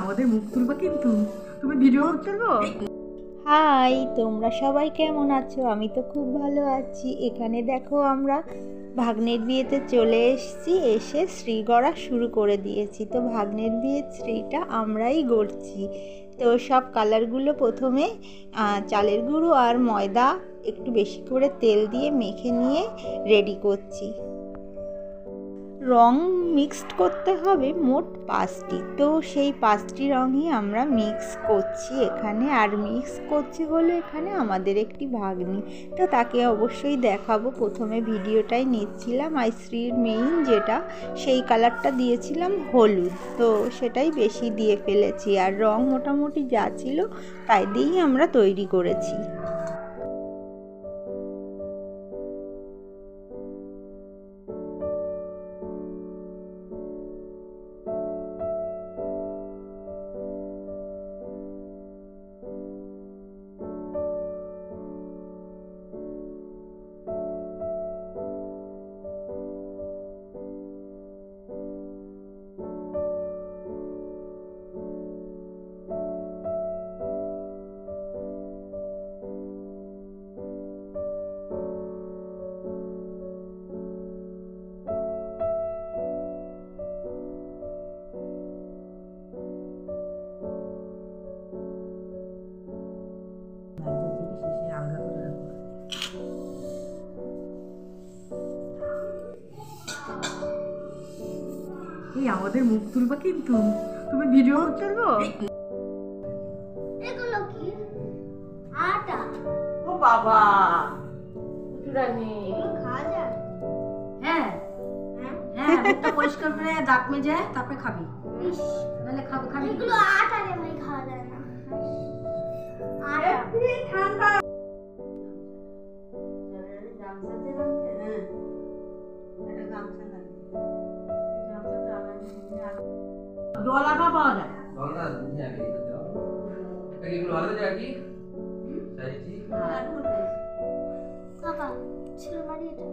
আমাদের মুখ তুলবা কিন্তু তুমি ভিডিও তুলবো। হাই, তোমরা সবাই কেমন আছো? আমি তো খুব ভালো আছি। এখানে দেখো আমরা ভাগ্নের বিয়েতে চলে এসেছি, এসে শ্রী গড়া শুরু করে দিয়েছি। তো ভাগ্নের বিয়ের শ্রীটা আমরাই গড়ছি। তো সব কালারগুলো প্রথমে চালের গুঁড়ো আর ময়দা একটু বেশি করে তেল দিয়ে মেখে নিয়ে রেডি করছি। রং মিক্সড করতে হবে মোট 5টি। তো সেই 5টি রঙই আমরা মিক্স করছি এখানে। আর মিক্স করছি হলো এখানে আমাদের একটি ভাগ্নি, তো তাকে অবশ্যই দেখাবো। প্রথমে ভিডিওটাই নিচ্ছিলাম আইশ্রীর মেইন যেটা, সেই কালারটা দিয়েছিলাম হলুদ, তো সেটাই বেশি দিয়ে ফেলেছি। আর রং মোটামুটি যা ছিল তাই দিয়েই আমরা তৈরি করেছি। আমাদের মুখ তুলবা কিন্তু তুমি ভিডিও তুলবো। এগুলো কি? আটা। ও বাবা, এগুলো খাওয়া যায়? হ্যাঁ হ্যাঁ, মুখটা পরিষ্কার করে দাঁত মেজে তারপরে খাবি, নাহলে খাবি। এগুলো আটা রে ভাই, খাওয়া যায় না। আটা ঠান্ডা ডলাটা পাওয়া যায়। বাবা ছিল বাড়ি এটা।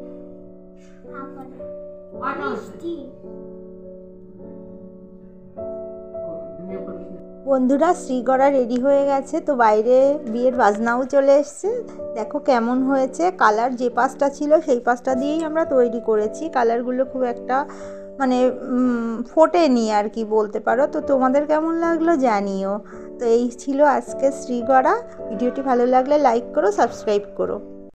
বন্ধুরা, শ্রীগড়া রেডি হয়ে গেছে। তো বাইরে বিয়ের বাজনাও চলে এসছে। দেখো কেমন হয়েছে। কালার যে পাশটা ছিল সেই পাশটা দিয়েই আমরা তৈরি করেছি। কালারগুলো খুব একটা মানে ফোটেনি আর কি বলতে পারো। তো তোমাদের কেমন লাগলো জানিও। তো এই ছিল আজকে শ্রীগড়া। ভিডিওটি ভালো লাগলে লাইক করো, সাবস্ক্রাইব করো।